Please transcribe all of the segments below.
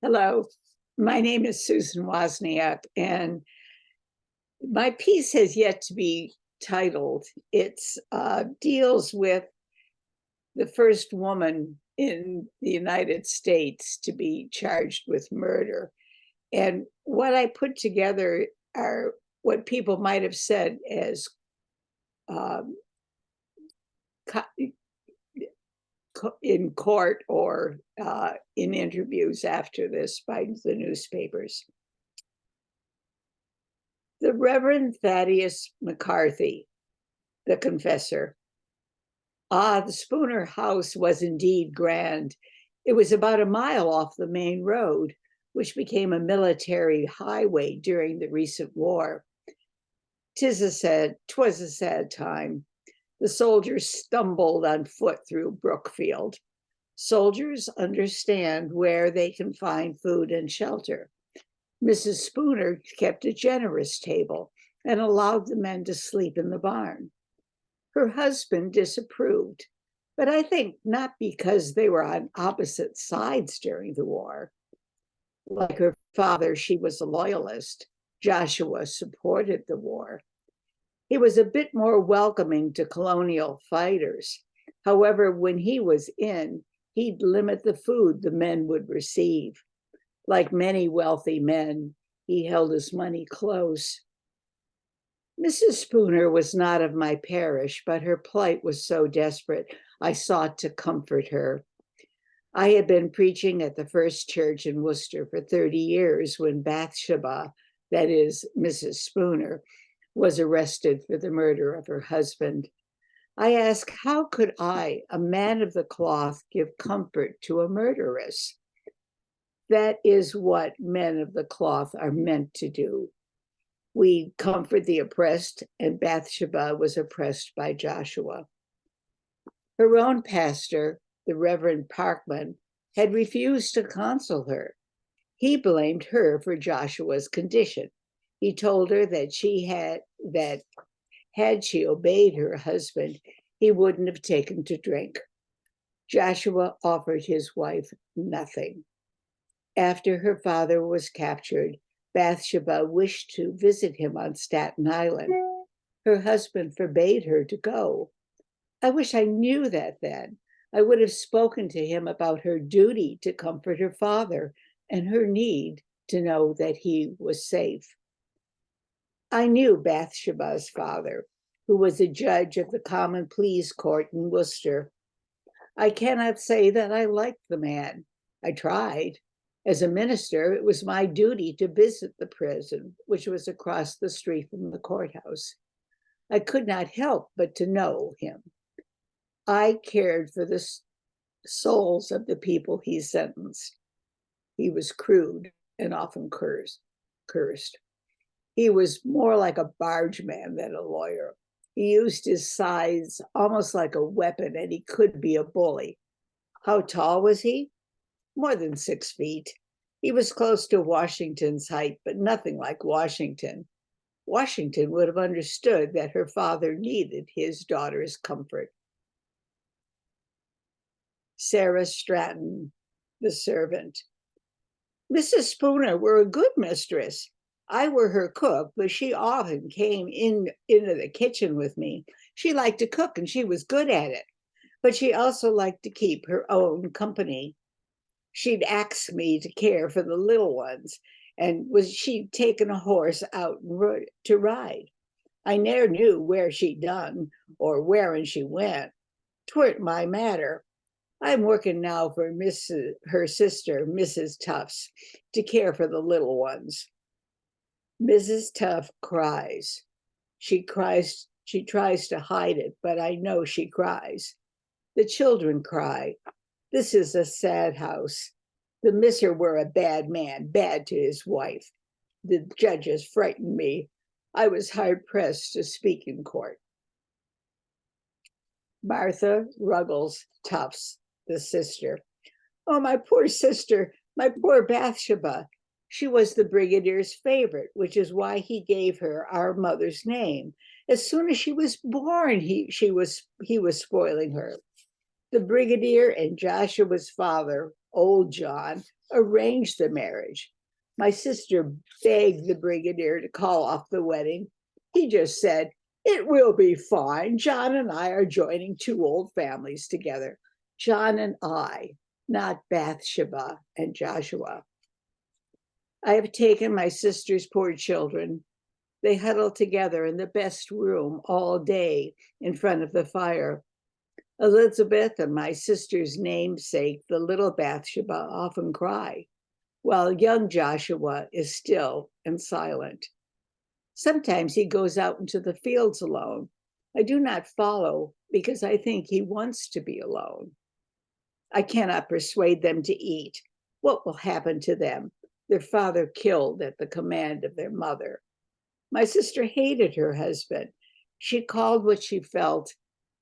Hello, my name is Susan Wozniak, and my piece has yet to be titled. It deals with the first woman in the United States to be charged with murder. And what I put together are what people might have said as um, in court or in interviews after this by the newspapers. The Reverend Thaddeus McCarthy, the confessor. The Spooner house was indeed grand. It was about a mile off the main road, which became a military highway during the recent war. 'Twas a sad time. The soldiers stumbled on foot through Brookfield. Soldiers understand where they can find food and shelter. Mrs. Spooner kept a generous table and allowed the men to sleep in the barn. Her husband disapproved, but I think not because they were on opposite sides during the war. Like her father, she was a loyalist. Joshua supported the war. He was a bit more welcoming to colonial fighters. However, when he was in, he'd limit the food the men would receive. Like many wealthy men, he held his money close. Mrs. Spooner was not of my parish, but her plight was so desperate, I sought to comfort her. I had been preaching at the First Church in Worcester for 30 years when Bathsheba, that is, Mrs. Spooner, was arrested for the murder of her husband. I asked, how could I, a man of the cloth, give comfort to a murderess? That is what men of the cloth are meant to do. We comfort the oppressed, and Bathsheba was oppressed by Joshua. Her own pastor, the Reverend Parkman, had refused to counsel her. He blamed her for Joshua's condition. He told her that had she obeyed her husband, he wouldn't have taken to drink. Joshua offered his wife nothing. After her father was captured, Bathsheba wished to visit him on Staten Island. Her husband forbade her to go. I wish I knew that then. I would have spoken to him about her duty to comfort her father and her need to know that he was safe. I knew Bathsheba's father, who was a judge of the Common Pleas Court in Worcester. I cannot say that I liked the man. I tried. As a minister, it was my duty to visit the prison, which was across the street from the courthouse. I could not help but to know him. I cared for the souls of the people he sentenced. He was crude and often cursed. He was more like a bargeman than a lawyer. He used his size almost like a weapon, and he could be a bully. How tall was he? More than 6 feet. He was close to Washington's height, but nothing like Washington. Washington would have understood that her father needed his daughter's comfort. Sarah Stratton, the servant. Mrs. Spooner were a good mistress. I were her cook, but she often came into the kitchen with me. She liked to cook and she was good at it, but she also liked to keep her own company. She'd ask me to care for the little ones, and she'd taken a horse out to ride. I ne'er knew where she'd done or wherein she went. 'Tweren't my matter. I'm working now for her sister, Mrs. Tufts, to care for the little ones. Mrs. Tuft cries. She tries to hide it, but I know she cries. The children cry. This is a sad house. The misser were a bad man, bad to his wife. The judges frightened me. I was hard pressed to speak in court. Martha Ruggles Tufts, the sister. Oh, my poor sister, my poor Bathsheba. She was the brigadier's favorite, which is why he gave her our mother's name. As soon as she was born, he was spoiling her. The brigadier and Joshua's father old John, arranged the marriage. My sister begged the brigadier to call off the wedding. He just said, "It will be fine. John and I are joining two old families together. John and I, not Bathsheba and Joshua." I have taken my sister's poor children. They huddle together in the best room all day in front of the fire. Elizabeth and my sister's namesake, the little Bathsheba, often cry, while young Joshua is still and silent. Sometimes he goes out into the fields alone. I do not follow because I think he wants to be alone. I cannot persuade them to eat. What will happen to them? Their father killed at the command of their mother. My sister hated her husband. She called what she felt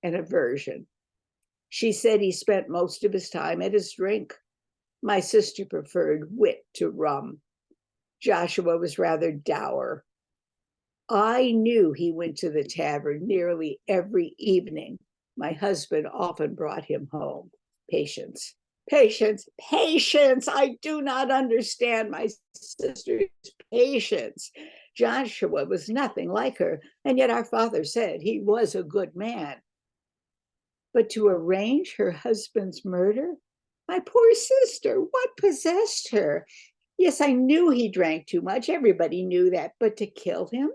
an aversion. She said he spent most of his time at his drink. My sister preferred wit to rum. Joshua was rather dour. I knew he went to the tavern nearly every evening. My husband often brought him home. Patience, patience, patience. I do not understand my sister's patience. Joshua was nothing like her, and yet our father said he was a good man. But to arrange her husband's murder? My poor sister, what possessed her? Yes, I knew he drank too much. Everybody knew that. But to kill him?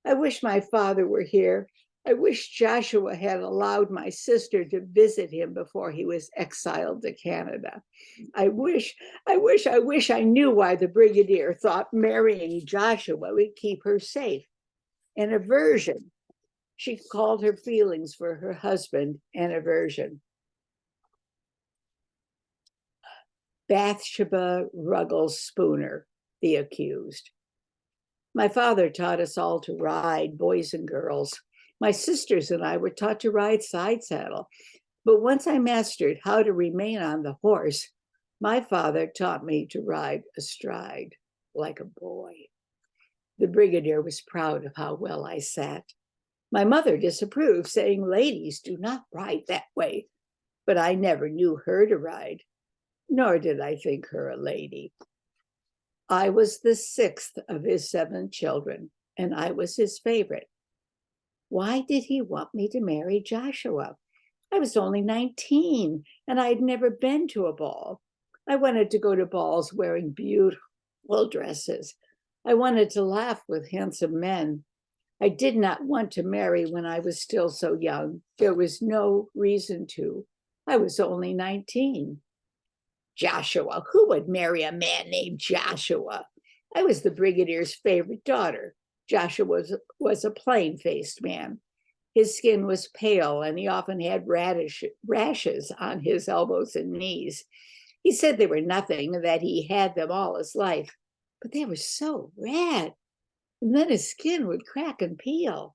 I wish my father were here. I wish Joshua had allowed my sister to visit him before he was exiled to Canada. I wish I knew why the brigadier thought marrying Joshua would keep her safe. An aversion. She called her feelings for her husband an aversion. Bathsheba Ruggles Spooner, the accused. My father taught us all to ride, boys and girls. My sisters and I were taught to ride side saddle. But once I mastered how to remain on the horse, my father taught me to ride astride like a boy. The brigadier was proud of how well I sat. My mother disapproved, saying ladies do not ride that way. But I never knew her to ride, nor did I think her a lady. I was the sixth of his 7 children, and I was his favorite. Why did he want me to marry Joshua? I was only 19, and I had never been to a ball. I wanted to go to balls wearing beautiful dresses. I wanted to laugh with handsome men. I did not want to marry when I was still so young. There was no reason to. I was only 19. Joshua, who would marry a man named Joshua? I was the brigadier's favorite daughter. Joshua was a plain-faced man. His skin was pale, and he often had rashes on his elbows and knees. He said they were nothing, and that he had them all his life, but they were so red. And then his skin would crack and peel.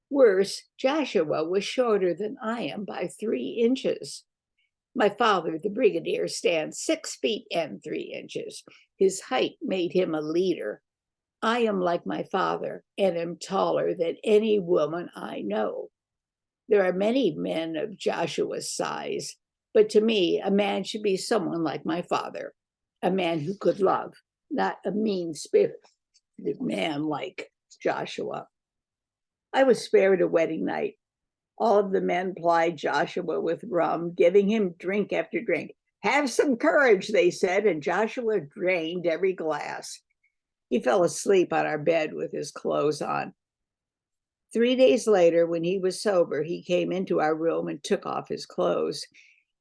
Worse, Joshua was shorter than I am by 3 inches. My father, the brigadier, stands 6 feet and 3 inches. His height made him a leader. I am like my father and am taller than any woman I know. There are many men of Joshua's size, but to me, a man should be someone like my father, a man who could love, not a mean-spirited man like Joshua. I was spared a wedding night. All of the men plied Joshua with rum, giving him drink after drink. Have some courage, they said, and Joshua drained every glass. He fell asleep on our bed with his clothes on. 3 days later, when he was sober, he came into our room and took off his clothes.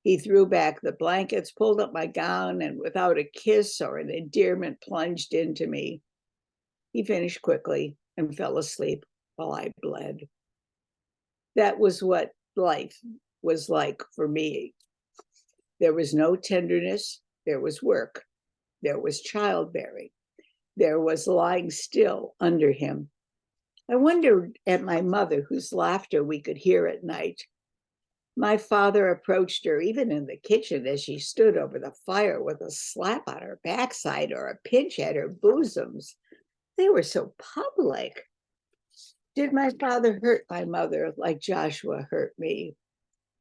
He threw back the blankets, pulled up my gown, and without a kiss or an endearment, plunged into me. He finished quickly and fell asleep while I bled. That was what life was like for me. There was no tenderness. There was work. There was childbearing. There was lying still under him. I wondered at my mother, whose laughter we could hear at night. My father approached her, even in the kitchen, as she stood over the fire with a slap on her backside or a pinch at her bosoms. They were so public. Did my father hurt my mother like Joshua hurt me?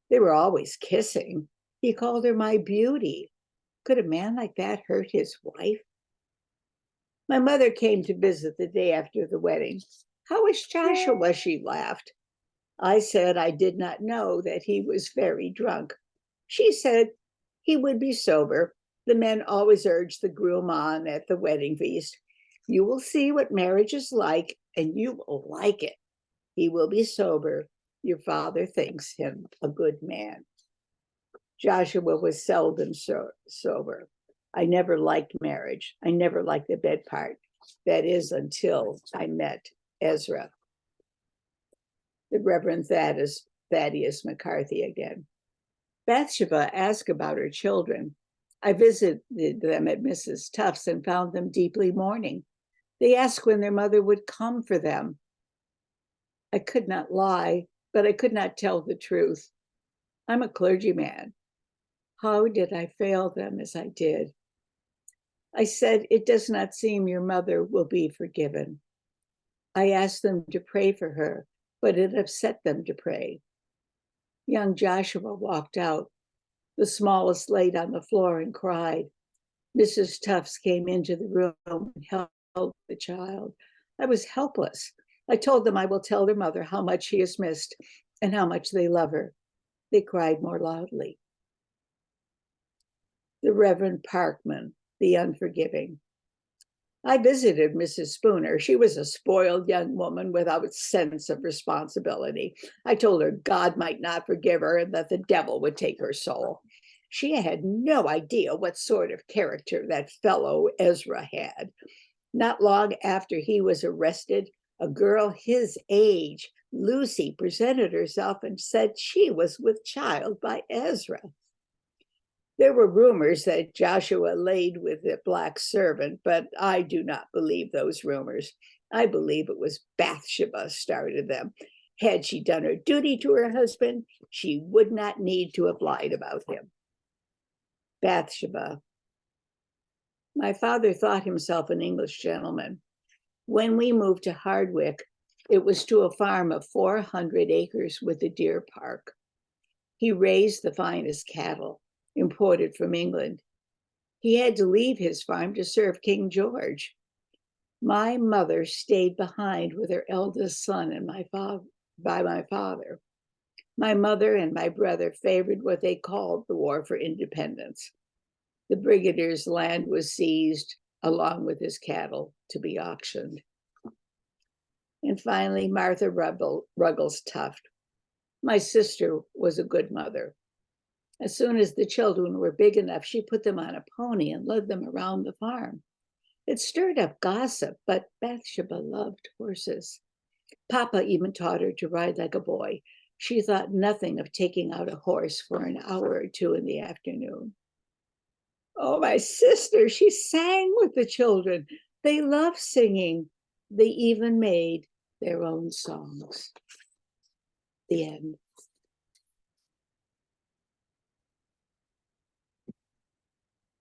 They were always kissing. He called her my beauty. Could a man like that hurt his wife? My mother came to visit the day after the wedding. How is Joshua? She laughed. I said I did not know that he was very drunk. She said he would be sober. The men always urged the groom on at the wedding feast. You will see what marriage is like, and you will like it. He will be sober. Your father thinks him a good man. Joshua was seldom sober. I never liked marriage. I never liked the bed part. That is until I met Ezra. The Reverend Thaddeus McCarthy again. Bathsheba asked about her children. I visited them at Mrs. Tufts and found them deeply mourning. They asked when their mother would come for them. I could not lie, but I could not tell the truth. I'm a clergyman. How did I fail them as I did? I said, it does not seem your mother will be forgiven. I asked them to pray for her, but it upset them to pray. Young Joshua walked out. The smallest laid on the floor and cried. Mrs. Tufts came into the room and held the child. I was helpless. I told them I will tell their mother how much she is missed and how much they love her. They cried more loudly. The Reverend Parkman, the unforgiving. I visited Mrs. Spooner. She was a spoiled young woman without sense of responsibility. I told her God might not forgive her and that the devil would take her soul. She had no idea what sort of character that fellow Ezra had. Not long after he was arrested, a girl his age, Lucy, presented herself and said she was with child by Ezra. There were rumors that Joshua laid with the black servant, but I do not believe those rumors. I believe it was Bathsheba started them. Had she done her duty to her husband, she would not need to have lied about him. Bathsheba. My father thought himself an English gentleman. When we moved to Hardwick, it was to a farm of 400 acres with a deer park. He raised the finest cattle, imported from England. He had to leave his farm to serve King George. My mother stayed behind with her eldest son and my father. My mother and my brother favored what they called the War for Independence. The brigadier's land was seized along with his cattle to be auctioned. And finally, Martha Ruggles Tuft. My sister was a good mother. As soon as the children were big enough, she put them on a pony and led them around the farm. It stirred up gossip, but Bathsheba loved horses. Papa even taught her to ride like a boy. She thought nothing of taking out a horse for an hour or two in the afternoon. Oh, my sister, she sang with the children. They loved singing. They even made their own songs. The end.